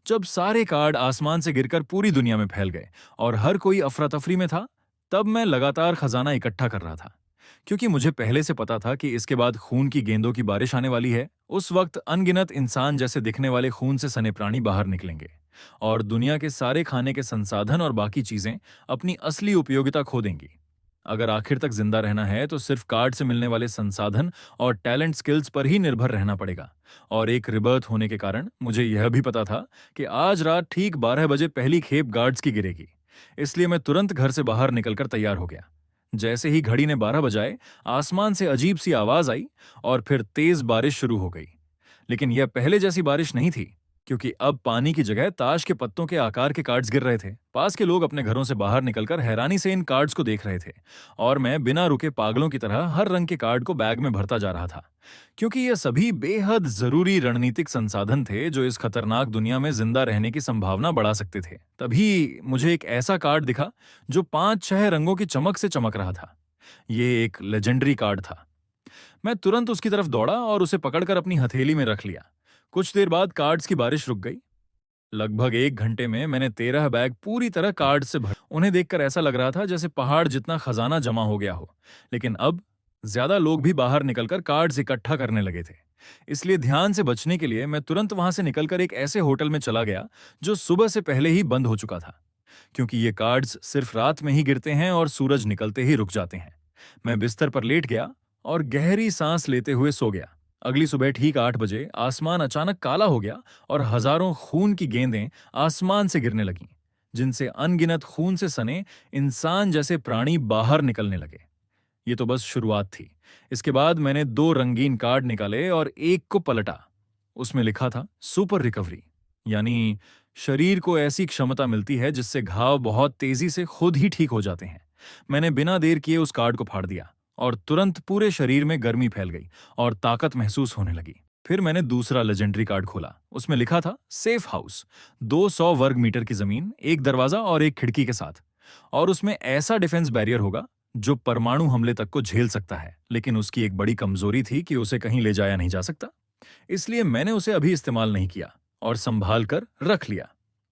जब सारे कार्ड आसमान से गिरकर पूरी दुनिया में फैल गए और हर कोई अफरा तफरी में था, तब मैं लगातार खजाना इकट्ठा कर रहा था। क्योंकि मुझे पहले से पता था कि इसके बाद खून की गेंदों की बारिश आने वाली है। उस वक्त अनगिनत इंसान जैसे दिखने वाले खून से सने प्राणी बाहर निकलेंगे और दुनिया के सारे खाने के संसाधन और बाकी चीजें अपनी असली उपयोगिता खो देंगी। अगर आखिर तक जिंदा रहना है तो सिर्फ कार्ड से मिलने वाले संसाधन और टैलेंट स्किल्स पर ही निर्भर रहना पड़ेगा। और एक रिबर्थ होने के कारण मुझे यह भी पता था कि आज रात ठीक 12 बजे पहली खेप गार्ड्स की गिरेगी। इसलिए मैं तुरंत घर से बाहर निकलकर तैयार हो गया। जैसे ही घड़ी ने 12 बजाए, आसमान से अजीब सी आवाज आई और फिर तेज बारिश शुरू हो गई। लेकिन यह पहले जैसी बारिश नहीं थी, क्योंकि अब पानी की जगह ताश के पत्तों के आकार के कार्ड्स गिर रहे थे। पास के लोग अपने घरों से बाहर निकलकर हैरानी से इन कार्ड्स को देख रहे थे और मैं बिना रुके पागलों की तरह हर रंग के कार्ड को बैग में भरता जा रहा था, क्योंकि ये सभी बेहद जरूरी रणनीतिक संसाधन थे जो इस खतरनाक दुनिया में जिंदा रहने की संभावना बढ़ा सकते थे। तभी मुझे एक ऐसा कार्ड दिखा जो 5-6 रंगों की चमक से चमक रहा था। ये एक लेजेंडरी कार्ड था। मैं तुरंत उसकी तरफ दौड़ा और उसे पकड़कर अपनी हथेली में रख लिया। कुछ देर बाद कार्ड्स की बारिश रुक गई। लगभग 1 घंटे में मैंने 13 बैग पूरी तरह कार्ड से भर। उन्हें देखकर ऐसा लग रहा था जैसे पहाड़ जितना खजाना जमा हो गया हो। लेकिन अब ज्यादा लोग भी बाहर निकलकर कार्ड्स इकट्ठा करने लगे थे। इसलिए ध्यान से बचने के लिए मैं तुरंत वहां से निकलकर एक ऐसे होटल में चला गया जो सुबह से पहले ही बंद हो चुका था, क्योंकि ये कार्ड्स सिर्फ रात में ही गिरते हैं और सूरज निकलते ही रुक जाते हैं। मैं बिस्तर पर लेट गया और गहरी सांस लेते हुए सो गया। अगली सुबह ठीक 8 बजे आसमान अचानक काला हो गया और हजारों खून की गेंदें आसमान से गिरने लगीं, जिनसे अनगिनत खून से सने इंसान जैसे प्राणी बाहर निकलने लगे। ये तो बस शुरुआत थी। इसके बाद मैंने 2 रंगीन कार्ड निकाले और एक को पलटा। उसमें लिखा था सुपर रिकवरी, यानी शरीर को ऐसी क्षमता मिलती है जिससे घाव बहुत तेजी से खुद ही ठीक हो जाते हैं। मैंने बिना देर किए उस कार्ड को फाड़ दिया और तुरंत पूरे शरीर में गर्मी फैल गई और ताकत महसूस होने लगी। फिर मैंने दूसरा लेजेंडरी कार्ड खोला। उसमें लिखा था सेफ हाउस, 200 वर्ग मीटर की जमीन, एक दरवाजा और एक खिड़की के साथ। और उसमें ऐसा डिफेंस बैरियर होगा जो परमाणु हमले तक को झेल सकता है। लेकिन उसकी एक बड़ी कमजोरी थी कि उसे कहीं ले जाया नहीं जा सकता। इसलिए मैंने उसे अभी इस्तेमाल नहीं किया और संभाल कर रख लिया।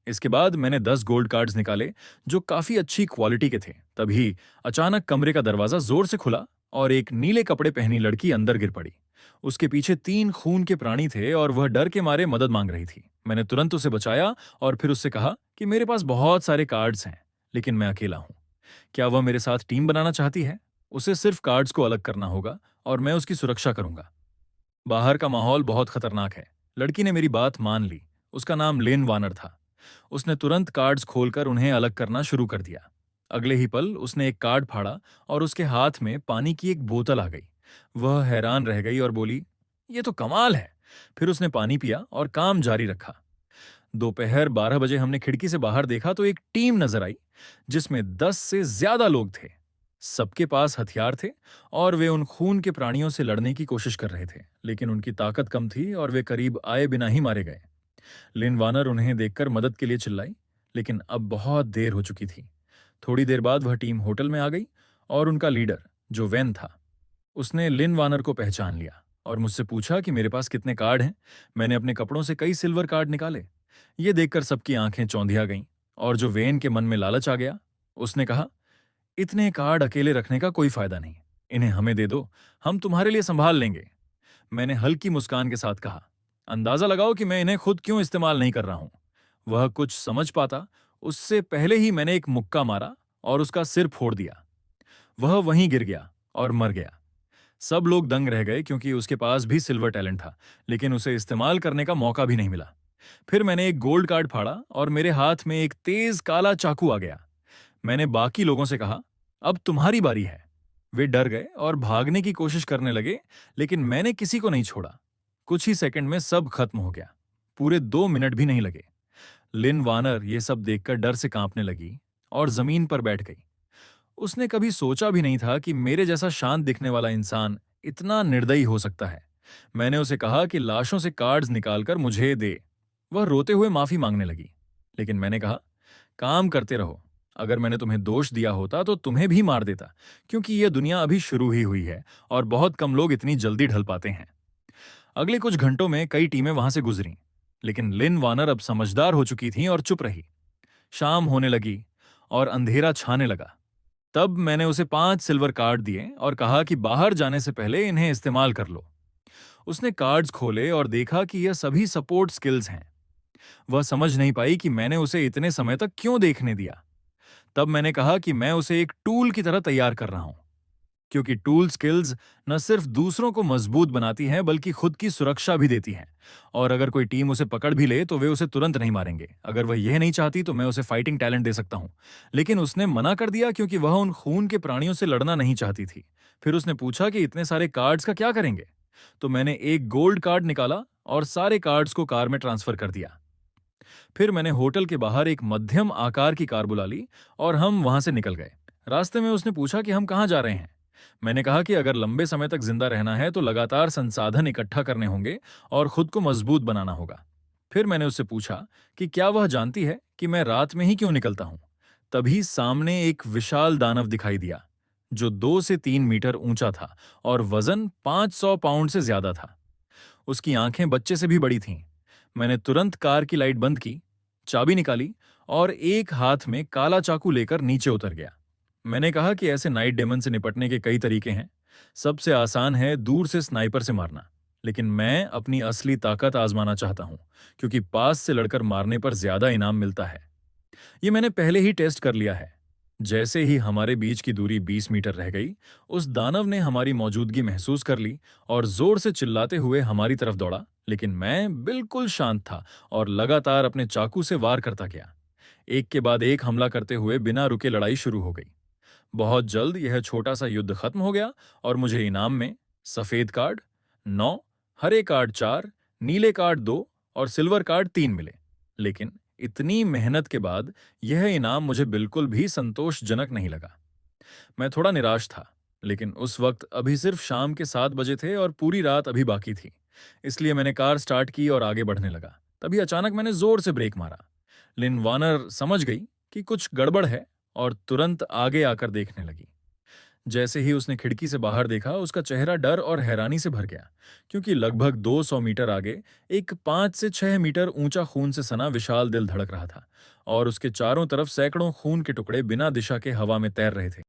इसके बाद मैंने 10 गोल्ड कार्ड्स निकाले जो काफी अच्छी क्वालिटी के थे। तभी अचानक कमरे का दरवाजा जोर से खुला और एक नीले कपड़े पहनी लड़की अंदर गिर पड़ी। उसके पीछे 3 खून के प्राणी थे और वह डर के मारे मदद मांग रही थी। मैंने तुरंत उसे बचाया और फिर उससे कहा कि मेरे पास बहुत सारे कार्ड्स हैं, लेकिन मैं अकेला हूं। क्या वह मेरे साथ टीम बनाना चाहती है? उसे सिर्फ कार्ड्स को अलग करना होगा और मैं उसकी सुरक्षा करूंगा। बाहर का माहौल बहुत खतरनाक है। लड़की ने मेरी बात मान ली। उसका नाम लेन वानर था। उसने तुरंत कार्ड्स खोलकर उन्हें अलग करना शुरू कर दिया। अगले ही पल उसने एक कार्ड फाड़ा और उसके हाथ में पानी की एक बोतल आ गई। वह हैरान रह गई और बोली, "ये तो कमाल है।" फिर उसने पानी पिया और काम जारी रखा। दोपहर 12 बजे हमने खिड़की से बाहर देखा तो एक टीम नजर आई जिसमें 10 से ज्यादा लोग थे। सबके पास हथियार थे और वे उन खून के प्राणियों से लड़ने की कोशिश कर रहे थे, लेकिन उनकी ताकत कम थी और वे करीब आए बिना ही मारे गए। लिन वानर उन्हें देखकर मदद के लिए चिल्लाई, लेकिन अब बहुत देर हो चुकी थी। थोड़ी देर बाद वह टीम होटल में आ गई और उनका लीडर, जो वेन था, उसने लिन वानर को पहचान लिया और मुझसे पूछा कि मेरे पास कितने कार्ड हैं। मैंने अपने कपड़ों से कई सिल्वर कार्ड निकाले। ये देखकर सबकी आंखें चौंधिया गईं और जो वेन के मन में लालच आ गया, उसने कहा, "इतने कार्ड अकेले रखने का कोई फायदा नहीं। इन्हें हमें दे दो, हम तुम्हारे लिए संभाल लेंगे।" मैंने हल्की मुस्कान के साथ कहा, "अंदाजा लगाओ कि मैं इन्हें खुद क्यों इस्तेमाल नहीं कर रहा हूं।" वह कुछ समझ पाता उससे पहले ही मैंने एक मुक्का मारा और उसका सिर फोड़ दिया। वह वहीं गिर गया और मर गया। सब लोग दंग रह गए क्योंकि उसके पास भी सिल्वर टैलेंट था, लेकिन उसे इस्तेमाल करने का मौका भी नहीं मिला। फिर मैंने एक गोल्ड कार्ड फाड़ा और मेरे हाथ में एक तेज काला चाकू आ गया। मैंने बाकी लोगों से कहा, "अब तुम्हारी बारी है।" वे डर गए और भागने की कोशिश करने लगे, लेकिन मैंने किसी को नहीं छोड़ा। कुछ ही सेकंड में सब खत्म हो गया। पूरे 2 मिनट भी नहीं लगे। लिन वानर ये सब देखकर डर से कांपने लगी और जमीन पर बैठ गई। उसने कभी सोचा भी नहीं था कि मेरे जैसा शांत दिखने वाला इंसान इतना निर्दयी हो सकता है। मैंने उसे कहा कि लाशों से कार्ड्स निकालकर मुझे दे। वह रोते हुए माफी मांगने लगी, लेकिन मैंने कहा, "काम करते रहो। अगर मैंने तुम्हें दोष दिया होता तो तुम्हें भी मार देता, क्योंकि यह दुनिया अभी शुरू ही हुई है और बहुत कम लोग इतनी जल्दी ढल पाते हैं।" अगले कुछ घंटों में कई टीमें वहां से गुजरीं, लेकिन लिन वार्नर अब समझदार हो चुकी थी और चुप रही। शाम होने लगी और अंधेरा छाने लगा। तब मैंने उसे 5 सिल्वर कार्ड दिए और कहा कि बाहर जाने से पहले इन्हें इस्तेमाल कर लो। उसने कार्ड्स खोले और देखा कि यह सभी सपोर्ट स्किल्स हैं। वह समझ नहीं पाई कि मैंने उसे इतने समय तक क्यों देखने दिया। तब मैंने कहा कि मैं उसे एक टूल की तरह तैयार कर रहा हूं, क्योंकि टूल स्किल्स न सिर्फ दूसरों को मजबूत बनाती हैं बल्कि खुद की सुरक्षा भी देती हैं। और अगर कोई टीम उसे पकड़ भी ले तो वे उसे तुरंत नहीं मारेंगे। अगर वह यह नहीं चाहती तो मैं उसे फाइटिंग टैलेंट दे सकता हूं। लेकिन उसने मना कर दिया क्योंकि वह उन खून के प्राणियों से लड़ना नहीं चाहती थी। फिर उसने पूछा कि इतने सारे कार्ड्स का क्या करेंगे। तो मैंने एक गोल्ड कार्ड निकाला और सारे कार्ड्स को कार में ट्रांसफर कर दिया। फिर मैंने होटल के बाहर एक मध्यम आकार की कार बुला ली और हम वहां से निकल गए। रास्ते में उसने पूछा कि हम कहाँ जा रहे हैं। मैंने कहा कि अगर लंबे समय तक जिंदा रहना है तो लगातार संसाधन इकट्ठा करने होंगे और खुद को मजबूत बनाना होगा। फिर मैंने उससे पूछा कि क्या वह जानती है कि मैं रात में ही क्यों निकलता हूं। तभी सामने एक विशाल दानव दिखाई दिया, जो 2 से 3 मीटर ऊंचा था और वजन 500 पाउंड से ज्यादा था। उसकी आंखें बच्चे से भी बड़ी थीं। मैंने तुरंत कार की लाइट बंद की, चाबी निकाली और एक हाथ में काला चाकू लेकर नीचे उतर गया। मैंने कहा कि ऐसे नाइट डेमन से निपटने के कई तरीके हैं। सबसे आसान है दूर से स्नाइपर से मारना, लेकिन मैं अपनी असली ताकत आजमाना चाहता हूं, क्योंकि पास से लड़कर मारने पर ज्यादा इनाम मिलता है। ये मैंने पहले ही टेस्ट कर लिया है। जैसे ही हमारे बीच की दूरी 20 मीटर रह गई, उस दानव ने हमारी मौजूदगी महसूस कर ली और जोर से चिल्लाते हुए हमारी तरफ दौड़ा। लेकिन मैं बिल्कुल शांत था और लगातार अपने चाकू से वार करता गया। एक के बाद एक हमला करते हुए बिना रुके लड़ाई शुरू हो गई। बहुत जल्द यह छोटा सा युद्ध खत्म हो गया और मुझे इनाम में सफेद कार्ड 9, हरे कार्ड 4, नीले कार्ड 2 और सिल्वर कार्ड 3 मिले। लेकिन इतनी मेहनत के बाद यह इनाम मुझे बिल्कुल भी संतोषजनक नहीं लगा। मैं थोड़ा निराश था, लेकिन उस वक्त अभी सिर्फ शाम के 7 बजे थे और पूरी रात अभी बाकी थी। इसलिए मैंने कार स्टार्ट की और आगे बढ़ने लगा। तभी अचानक मैंने जोर से ब्रेक मारा। लिन वार्नर समझ गई कि कुछ गड़बड़ है और तुरंत आगे आकर देखने लगी। जैसे ही उसने खिड़की से बाहर देखा, उसका चेहरा डर और हैरानी से भर गया, क्योंकि लगभग 200 मीटर आगे एक 5 से 6 मीटर ऊंचा खून से सना विशाल दिल धड़क रहा था और उसके चारों तरफ सैकड़ों खून के टुकड़े बिना दिशा के हवा में तैर रहे थे।